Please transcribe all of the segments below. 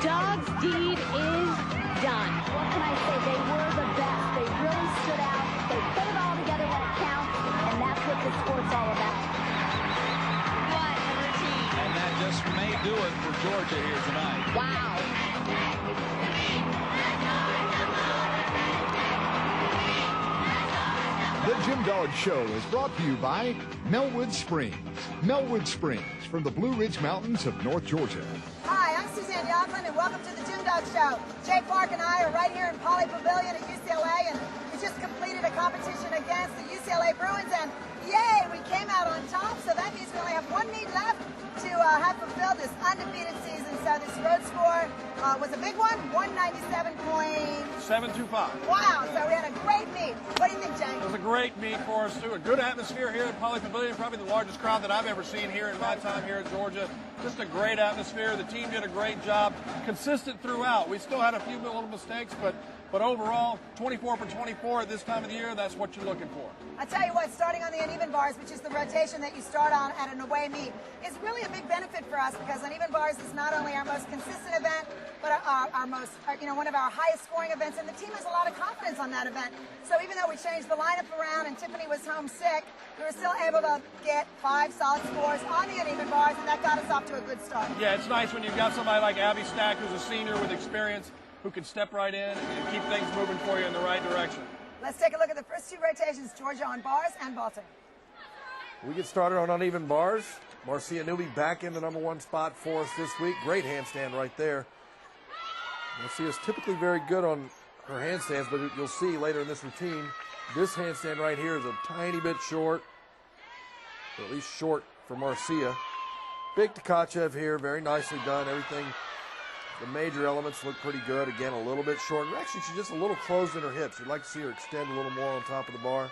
dog's deed is done. What can I say? They were the best. They really stood out. They put it all together when it counts, and that's what the sport's all about. What a routine. And that just may do it for Georgia here tonight. Wow. The Jim Dog Show is brought to you by Melwood Springs. Melwood Springs from the Blue Ridge Mountains of North Georgia. Hi, I'm Suzanne Youghlin, and welcome to the Jim Dog Show. Jay Park and I are right here in Poly Pavilion at UCLA, and we just completed a competition against the UCLA Bruins, and yay, we came out on top, so that means we only have one meet left to have fulfilled this undefeated season. So this road score was a big one, 197.725. Wow, so we had a great meet. What do you think, Jay? It was a great meet for us, too. A good atmosphere here at Poly Pavilion, probably the largest crowd that I've ever seen here in my time here at Georgia. Just a great atmosphere. The team did a great job. Consistent throughout. We still had a few little mistakes, but overall, 24 for 24 at this time of the year, that's what you're looking for. I tell you what, starting on the uneven bars, which is the rotation that you start on at an away meet, is really a big benefit for us because uneven bars is not only our most consistent event, but our most, one of our highest scoring events, and the team has a lot of confidence on that event. So even though we changed the lineup around and Tiffany was home sick, we were still able to get 5 solid scores on the uneven bars, and that got us off to a good start. Yeah, it's nice when you've got somebody like Abby Stack, who's a senior with experience, who can step right in and keep things moving for you in the right direction. Let's take a look at the first 2 rotations, Georgia on bars and vaulting. We get started on uneven bars. Marcia Newby back in the #1 spot for us this week. Great handstand right there. Marcia's typically very good on her handstands, but you'll see later in this routine, this handstand right here is a tiny bit short, or at least short for Marcia. Big Tkachev here, very nicely done. Everything, the major elements look pretty good. Again, a little bit short. Actually, she's just a little closed in her hips. You'd like to see her extend a little more on top of the bar.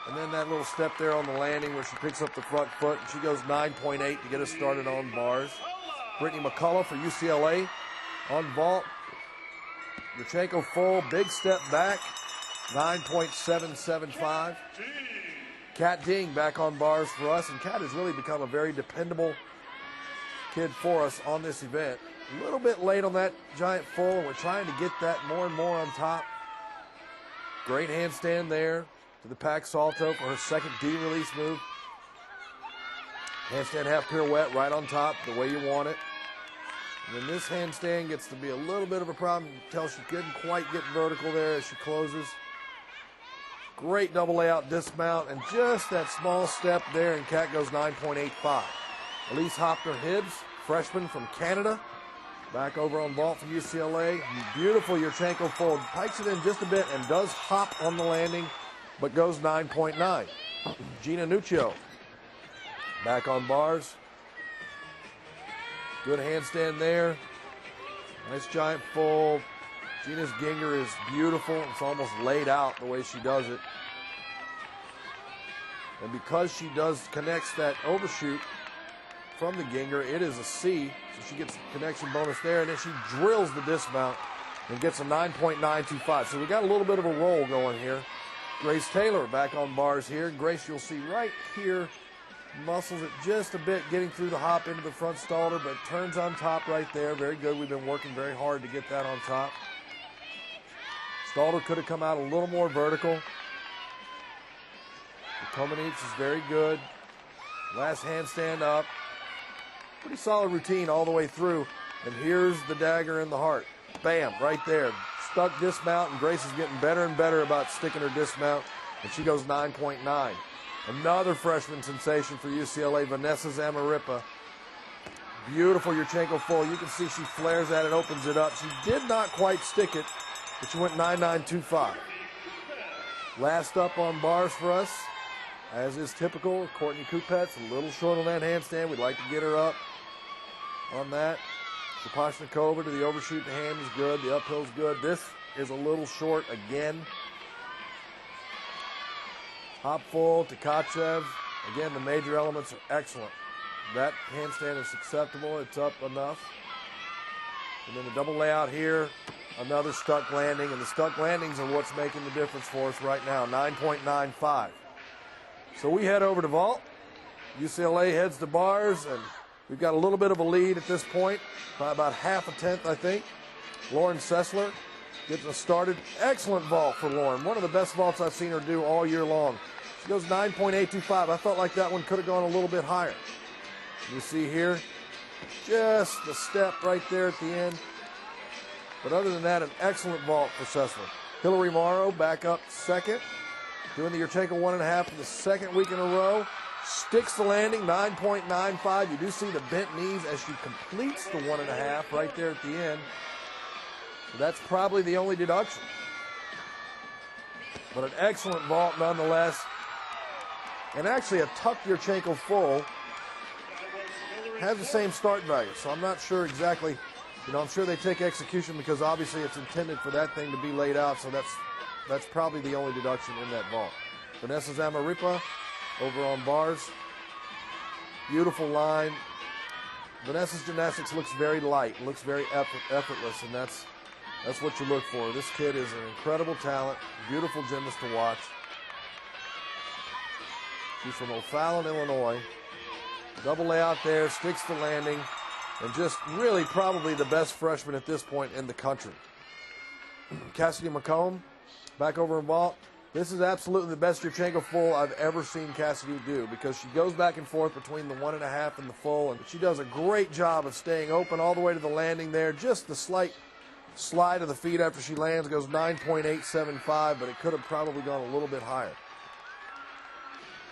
And then that little step there on the landing where she picks up the front foot. And she goes 9.8 to get us started on bars. Brittany McCullough for UCLA on vault. Yurchenko full, big step back, 9.775. Kat Ding back on bars for us. And Kat has really become a very dependable kid for us on this event. A little bit late on that giant full, and we're trying to get that more and more on top. Great handstand there to the pack salto for her second D release move. Handstand half pirouette right on top, the way you want it. And then this handstand gets to be a little bit of a problem. You can tell she couldn't quite get vertical there as she closes. Great double layout dismount, and just that small step there, and Kat goes 9.85. Elise Hopner-Hibbs, freshman from Canada, back over on vault from UCLA. Beautiful Yurchenko full, pikes it in just a bit and does hop on the landing, but goes 9.9. Gina Nuccio back on bars. Good handstand there. Nice giant full. Gina's ginger is beautiful. It's almost laid out the way she does it. And because she connects that overshoot from the ginger, it is a C, so she gets a connection bonus there, and then she drills the dismount and gets a 9.925. So we got a little bit of a roll going here. Grace Taylor back on bars here. Grace, you'll see right here, muscles it just a bit getting through the hop into the front stalder, but turns on top right there. Very good. We've been working very hard to get that on top. Stalder could have come out a little more vertical. The Comaneci is very good. Last handstand up. Pretty solid routine all the way through. And here's the dagger in the heart. Bam, right there. Stuck dismount, and Grace is getting better and better about sticking her dismount. And she goes 9.9. Another freshman sensation for UCLA, Vanessa Zamarripa. Beautiful Yurchenko full. You can see she flares at it, opens it up. She did not quite stick it, but she went 9.925. Last up on bars for us, as is typical, Courtney Kupets, a little short on that handstand. We'd like to get her up on that. Shaposhnikova to the overshoot. The hand is good. The uphill's good. This is a little short again. Hop full, Tkachev. Again, the major elements are excellent. That handstand is acceptable. It's up enough. And then the double layout here, another stuck landing. And the stuck landings are what's making the difference for us right now, 9.95. So we head over to vault. UCLA heads to bars, and We've got a little bit of a lead at this point, by about half a tenth, I think. Lauren Sessler gets us started. Excellent vault for Lauren. One of the best vaults I've seen her do all year long. She goes 9.825. I felt like that one could have gone a little bit higher. You see here, just the step right there at the end. But other than that, an excellent vault for Sessler. Hillary Morrow back up second, doing the Yurchenko 1.5 for the second week in a row. Sticks the landing, 9.95. You do see the bent knees as she completes the 1.5 right there at the end. So that's probably the only deduction. But an excellent vault nonetheless. And actually a tucked Yurchenko full has the same start value. So I'm not sure exactly, I'm sure they take execution because obviously it's intended for that thing to be laid out. So that's probably the only deduction in that vault. Vanessa Zamaripa over on bars. Beautiful line. Vanessa's gymnastics looks very light, looks very effortless, and that's what you look for. This kid is an incredible talent, beautiful gymnast to watch. She's from O'Fallon, Illinois. Double layout there, sticks the landing, and just really probably the best freshman at this point in the country. Cassidy McComb back over in vault. This is absolutely the best Yurchenko full I've ever seen Cassidy do because she goes back and forth between the 1.5 and the full, and she does a great job of staying open all the way to the landing there. Just the slight slide of the feet after she lands goes 9.875, but it could have probably gone a little bit higher.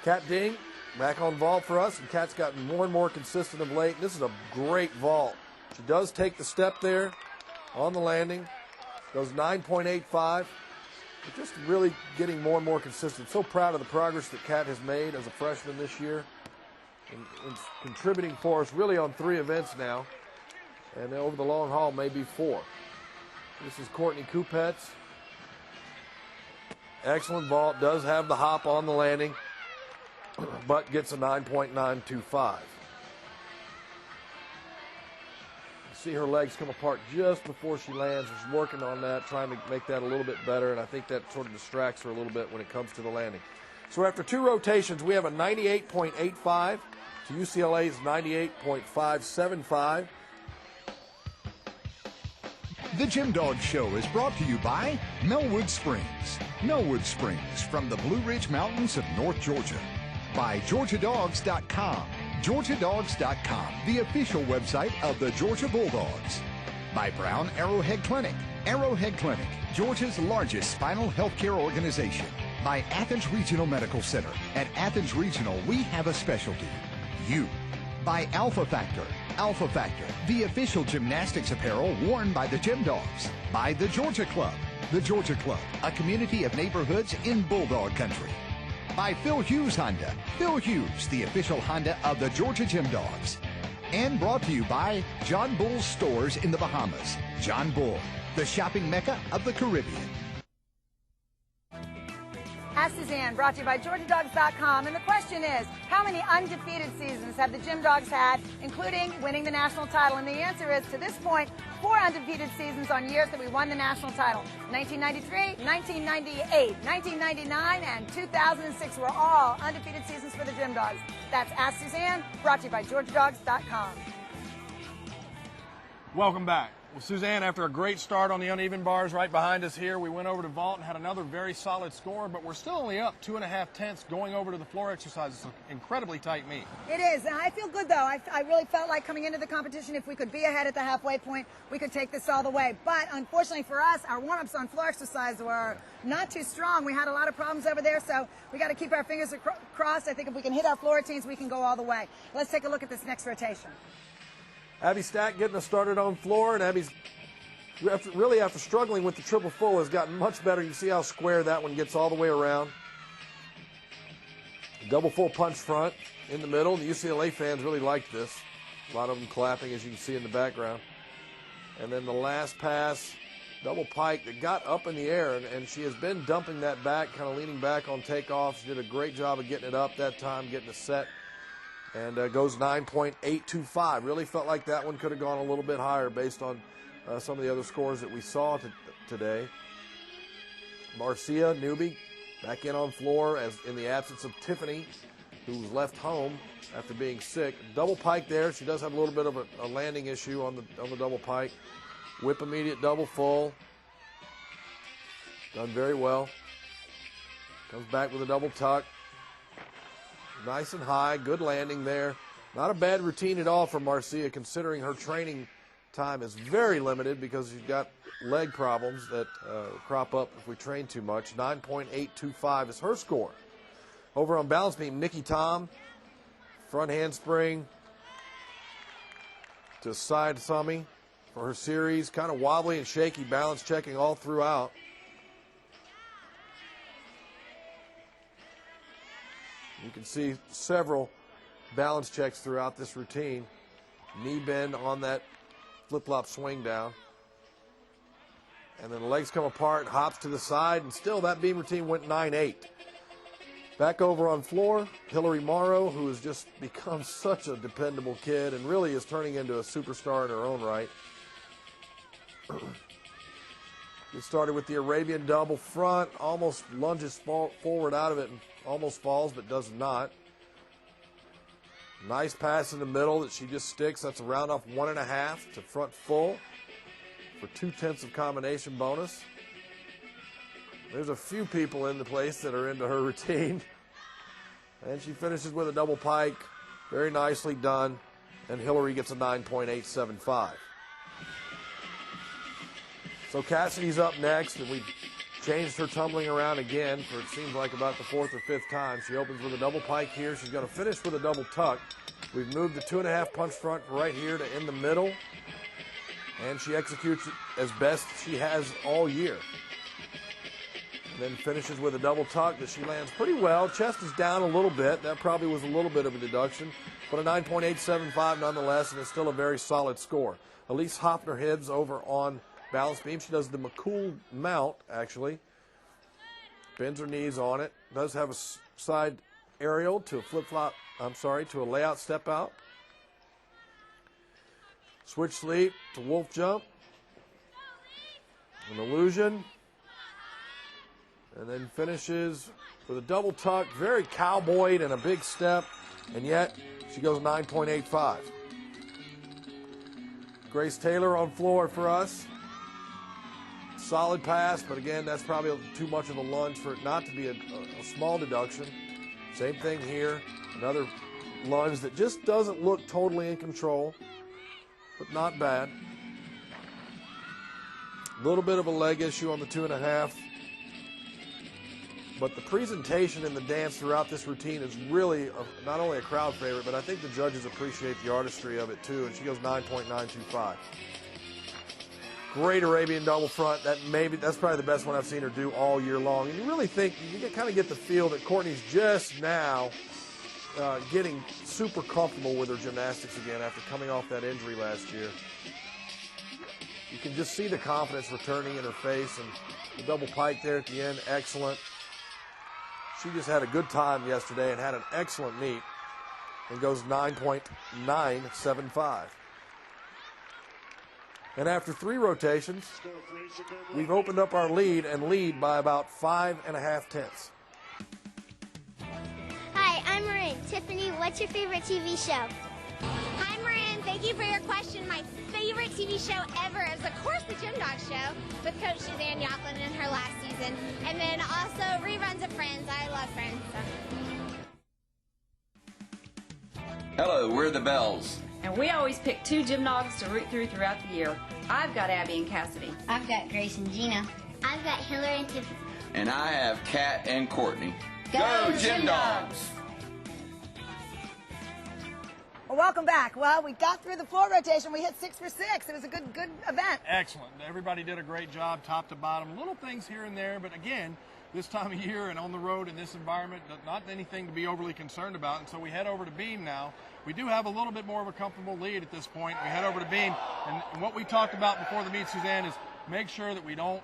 Kat Ding back on vault for us, and Kat's gotten more and more consistent of late. This is a great vault. She does take the step there on the landing, goes 9.85. Just really getting more and more consistent. So proud of the progress that Kat has made as a freshman this year. And contributing for us really on 3 events now. And over the long haul, maybe 4. This is Courtney Kupets. Excellent vault. Does have the hop on the landing, but gets a 9.925. See her legs come apart just before she lands. She's working on that, trying to make that a little bit better, and I think that sort of distracts her a little bit when it comes to the landing. So after 2 rotations, we have a 98.85 to UCLA's 98.575. The Gym Dog Show is brought to you by Melwood Springs. Melwood Springs from the Blue Ridge Mountains of North Georgia. By GeorgiaDogs.com. GeorgiaDogs.com, the official website of the Georgia Bulldogs. By Brown Arrowhead Clinic. Arrowhead Clinic, Georgia's largest spinal health care organization. By Athens Regional Medical Center. At Athens Regional, we have a specialty. You. By Alpha Factor. Alpha Factor, the official gymnastics apparel worn by the Gym Dogs. By the Georgia Club. The Georgia Club, a community of neighborhoods in Bulldog Country. By Phil Hughes Honda. Phil Hughes, the official Honda of the Georgia Gym Dogs. And brought to you by John Bull's stores in the Bahamas. John Bull, the shopping mecca of the Caribbean. Ask Suzanne, brought to you by GeorgiaDogs.com. And the question is, how many undefeated seasons have the Gym Dogs had, including winning the national title? And the answer is, to this point, 4 undefeated seasons on years that we won the national title. 1993, 1998, 1999, and 2006 were all undefeated seasons for the Gym Dogs. That's Ask Suzanne, brought to you by GeorgiaDogs.com. Welcome back. Well, Suzanne, after a great start on the uneven bars right behind us here, we went over to vault and had another very solid score, but we're still only up 2.5 tenths going over to the floor exercise. It's an incredibly tight meet. It is, and I feel good, though. I really felt like coming into the competition, if we could be ahead at the halfway point, we could take this all the way. But unfortunately for us, our warm-ups on floor exercise were not too strong. We had a lot of problems over there, so we got to keep our fingers crossed. I think if we can hit our floor routines, we can go all the way. Let's take a look at this next rotation. Abby Stack getting us started on floor, and Abby's after struggling with the triple full has gotten much better. You see how square that one gets all the way around. Double full punch front in the middle. The UCLA fans really liked this. A lot of them clapping, as you can see in the background. And then the last pass, double pike that got up in the air, and she has been dumping that back, kind of leaning back on takeoff. She did a great job of getting it up that time, getting it set. And goes 9.825. Really felt like that one could have gone a little bit higher based on some of the other scores that we saw today. Marcia Newby back in on floor as in the absence of Tiffany who was left home after being sick. Double pike there. She does have a little bit of a landing issue on the double pike. Whip immediate double full. Done very well. Comes back with a double tuck. Nice and high. Good landing there. Not a bad routine at all for Marcia, considering her training time is very limited because she's got leg problems that crop up if we train too much. 9.825 is her score. Over on balance beam, Nikki Tom, front handspring to side thummy for her series. Kind of wobbly and shaky, balance checking all throughout. You can see several balance checks throughout this routine. Knee bend on that flip-flop swing down. And then the legs come apart, hops to the side, and still that beam routine went 9-8. Back over on floor, Hillary Morrow, who has just become such a dependable kid and really is turning into a superstar in her own right. Get started with the Arabian double front, almost lunges forward out of it and almost falls but does not. Nice pass in the middle that she just sticks. That's a round off 1.5 to front full for 2/10 of combination bonus. There's a few people in the place that are into her routine. And she finishes with a double pike. Very nicely done. And Hillary gets a 9.875. So Cassidy's up next, and we've changed her tumbling around again for it seems like about the 4th or 5th time. She opens with a double pike here. She's going to finish with a double tuck. We've moved the 2.5 punch front right here to in the middle. And she executes it as best she has all year. And then finishes with a double tuck that she lands pretty well. Chest is down a little bit. That probably was a little bit of a deduction. But a 9.875 nonetheless, and it's still a very solid score. Elise Hoffner-Hibbs over on balance beam. She does the McCool mount, actually. Bends her knees on it. Does have a side aerial to a flip-flop, to a layout step out. Switch sleep to wolf jump. An illusion. And then finishes with a double tuck, very cowboyed and a big step, and yet she goes 9.85. Grace Taylor on floor for us. Solid pass, but again, that's probably too much of a lunge for it not to be a small deduction. Same thing here. Another lunge that just doesn't look totally in control, but not bad. A little bit of a leg issue on the 2.5. But the presentation and the dance throughout this routine is really not only a crowd favorite, but I think the judges appreciate the artistry of it too, and she goes 9.925. Great Arabian double front. That's probably the best one I've seen her do all year long. And you really think, kind of get the feel that Courtney's just now getting super comfortable with her gymnastics again after coming off that injury last year. You can just see the confidence returning in her face, and the double pike there at the end, excellent. She just had a good time yesterday and had an excellent meet and goes 9.975. And after 3 rotations, we've opened up our lead and lead by about 5.5 tenths. Hi, I'm Marin. Tiffany, what's your favorite TV show? Hi, Marin. Thank you for your question. My favorite TV show ever is, of course, the Gym Dog Show with Coach Suzanne Yoklin in her last season. And then also reruns of Friends. I love Friends. So. Hello, we're the Bells. And we always pick 2 gym dogs to root throughout the year. I've got Abby and Cassidy. I've got Grace and Gina. I've got Hillary and Tiffany. And I have Kat and Courtney. Go Gym Dogs! Well, welcome back. Well, we got through the floor rotation. We hit 6 for 6. It was a good event. Excellent. Everybody did a great job, top to bottom. Little things here and there, but again, this time of year and on the road in this environment, not anything to be overly concerned about. And so we head over to beam now. We do have a little bit more of a comfortable lead at this point. We head over to beam, and what we talked about before the meet, Suzanne, is make sure that we don't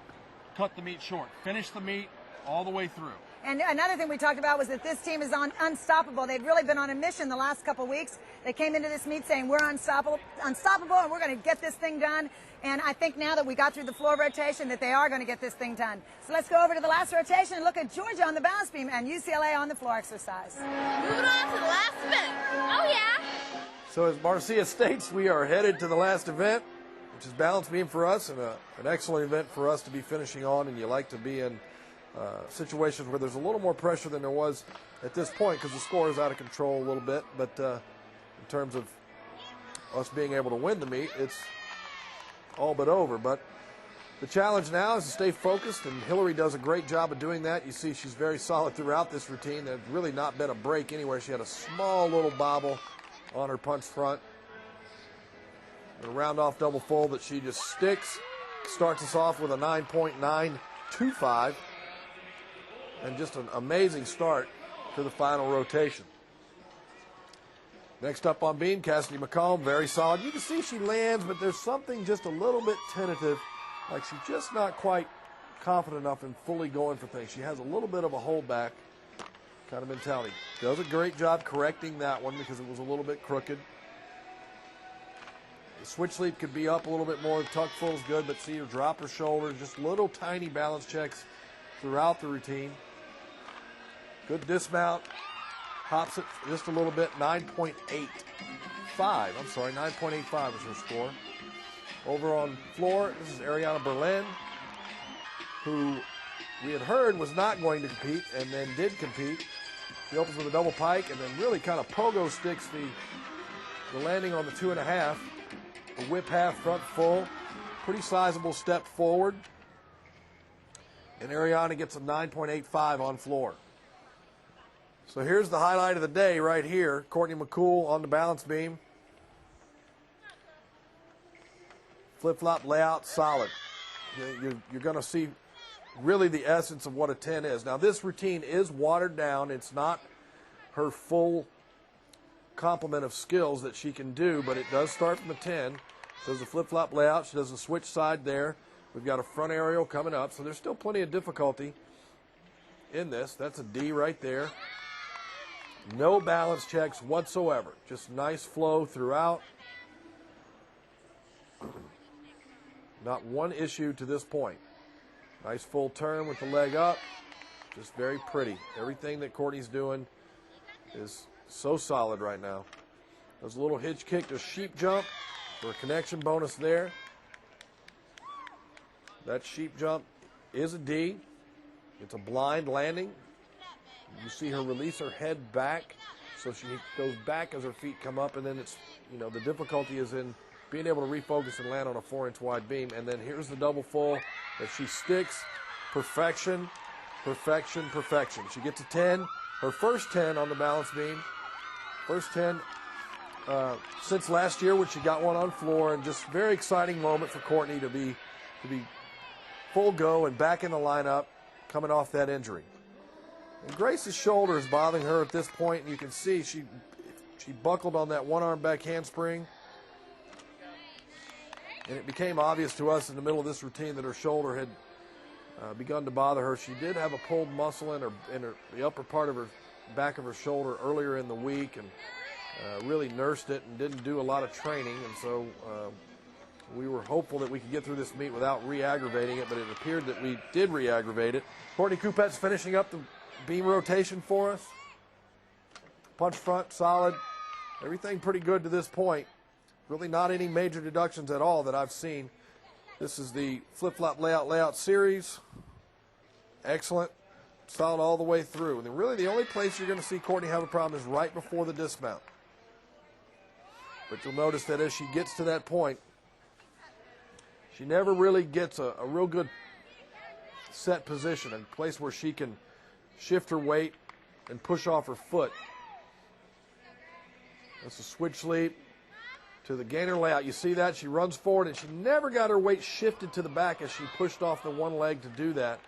cut the meet short. Finish the meet all the way through. And another thing we talked about was that this team is unstoppable. They've really been on a mission the last couple weeks. They came into this meet saying we're unstoppable, and we're going to get this thing done. And I think now that we got through the floor rotation that they are going to get this thing done. So let's go over to the last rotation and look at Georgia on the balance beam and UCLA on the floor exercise. Moving on to the last event. Oh, yeah. So as Marcia states, we are headed to the last event, which is balance beam for us, and an excellent event for us to be finishing on. And you like to be in situations where there's a little more pressure than there was at this point because the score is out of control a little bit. But in terms of us being able to win the meet, it's all but over. But the challenge now is to stay focused, and Hillary does a great job of doing that. You see she's very solid throughout this routine. There's really not been a break anywhere. She had a small little bobble on her punch front. A round off double full that she just sticks. Starts us off with a 9.925. And just an amazing start to the final rotation. Next up on beam, Cassidy McComb, very solid. You can see she lands, but there's something just a little bit tentative, like she's just not quite confident enough in fully going for things. She has a little bit of a holdback kind of mentality. Does a great job correcting that one because it was a little bit crooked. The switch sleep could be up a little bit more. The tuck full is good, but see her drop her shoulders, just little tiny balance checks throughout the routine. Good dismount. Hops it just a little bit. 9.85. I'm sorry, 9.85 is her score. Over on floor, this is Ariana Berlin, who we had heard was not going to compete and then did compete. She opens with a double pike and then really kind of pogo sticks the landing on the 2.5. The whip half, front full. Pretty sizable step forward. And Ariana gets a 9.85 on floor. So here's the highlight of the day right here. Courtney McCool on the balance beam. Flip-flop layout, solid. You're going to see really the essence of what a 10 is. Now this routine is watered down. It's not her full complement of skills that she can do, but it does start from a 10. Does a flip-flop layout. She does a switch side there. We've got a front aerial coming up, so there's still plenty of difficulty in this. That's a D right there. No balance checks whatsoever. Just nice flow throughout. Not one issue to this point. Nice full turn with the leg up. Just very pretty. Everything that Courtney's doing is so solid right now. There's a little hitch kick to sheep jump for a connection bonus there. That sheep jump is a D. It's a blind landing. You see her release her head back, so she goes back as her feet come up, and then it's, the difficulty is in being able to refocus and land on a 4-inch wide beam. And then here's the double full. If she sticks, perfection, perfection, perfection. She gets a 10, her first 10 on the balance beam. First 10 since last year when she got one on floor, and just very exciting moment for Courtney to be full go and back in the lineup coming off that injury. And Grace's shoulder is bothering her at this point, and you can see she buckled on that one-arm back handspring. And it became obvious to us in the middle of this routine that her shoulder had begun to bother her. She did have a pulled muscle in the upper part of her back of her shoulder earlier in the week, and really nursed it and didn't do a lot of training. And so we were hopeful that we could get through this meet without re-aggravating it, but it appeared that we did re-aggravate it. Courtney Coupette's finishing up the beam rotation for us. Punch front, solid. Everything pretty good to this point. Really not any major deductions at all that I've seen. This is the flip-flop layout series. Excellent. Solid all the way through. And really the only place you're going to see Courtney have a problem is right before the dismount. But you'll notice that as she gets to that point, she never really gets a real good set position, a place where she can shift her weight and push off her foot. That's a switch sleep to the gainer layout. You see that? She runs forward, and she never got her weight shifted to the back as she pushed off the one leg to do that.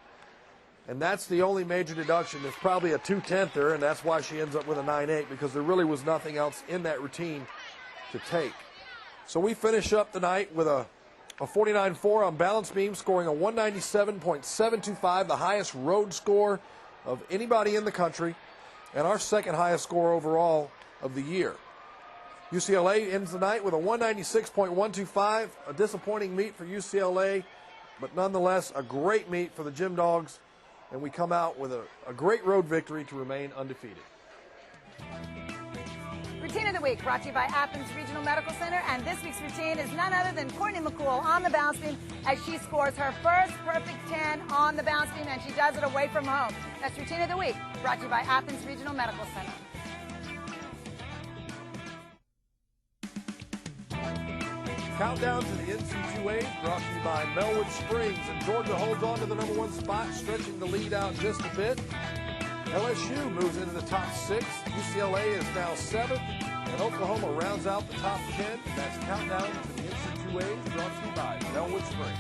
And that's the only major deduction. It's probably a 2/10er, and that's why she ends up with a 9.8, because there really was nothing else in that routine to take. So we finish up the night with a 49.4 on balance beam, scoring a 197.725, the highest road score of anybody in the country and our second highest score overall of the year. UCLA ends the night with a 196.125, a disappointing meet for UCLA, but nonetheless a great meet for the Gym Dogs, and we come out with a great road victory to remain undefeated. Routine of the week brought to you by Athens Regional Medical Center, and this week's routine is none other than Courtney McCool on the bounce beam as she scores her first perfect 10 on the bounce beam, and she does it away from home. That's Routine of the week brought to you by Athens Regional Medical Center. Countdown to the NC2A brought to you by Melwood Springs, and Georgia holds on to the #1 spot, stretching the lead out just a bit. LSU moves into the top 6. UCLA is now 7th, and Oklahoma rounds out the top 10. That's Countdown to the NC2A brought to you by Melwood Springs.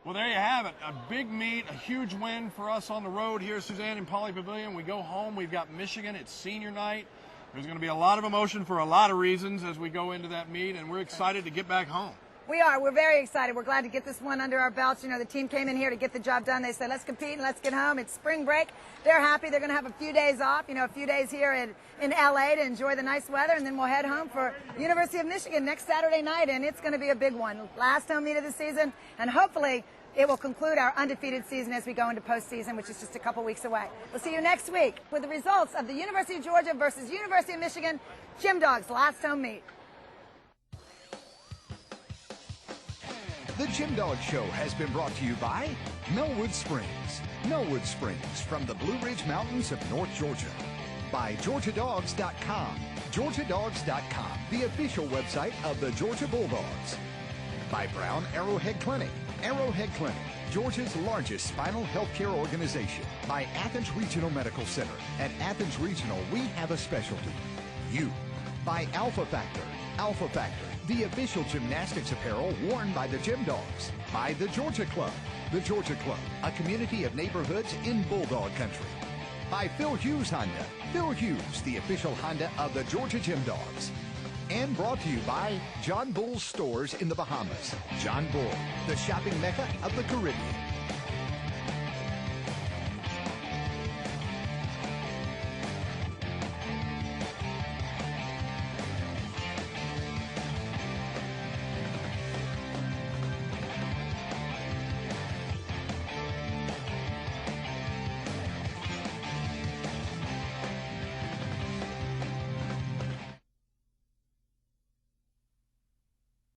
Well, there you have it. A big meet, a huge win for us on the road here, Suzanne, in Poly Pavilion. We go home. We've got Michigan. It's senior night. There's going to be a lot of emotion for a lot of reasons as we go into that meet, and we're excited to get back home. We are. We're very excited. We're glad to get this one under our belts. You know, the team came in here to get the job done. They said, let's compete and let's get home. It's spring break. They're happy. They're going to have a few days off, you know, a few days here in LA to enjoy the nice weather, and then we'll head home for University of Michigan next Saturday night, and it's going to be a big one. Last home meet of the season, and hopefully it will conclude our undefeated season as we go into postseason, which is just a couple weeks away. We'll see you next week with the results of the University of Georgia versus University of Michigan Gym Dogs last home meet. The Gym Dog Show has been brought to you by Melwood Springs. Melwood Springs from the Blue Ridge Mountains of North Georgia. By GeorgiaDogs.com. GeorgiaDogs.com, the official website of the Georgia Bulldogs. By Brown Arrowhead Clinic. Arrowhead Clinic, Georgia's largest spinal health care organization. By Athens Regional Medical Center. At Athens Regional, we have a specialty. You. By Alpha Factor. Alpha Factor, the official gymnastics apparel worn by the Gym Dogs. By the Georgia Club. The Georgia Club, a community of neighborhoods in Bulldog Country. By Phil Hughes Honda. Phil Hughes, the official Honda of the Georgia Gym Dogs. And brought to you by John Bull's stores in the Bahamas. John Bull, the shopping mecca of the Caribbean.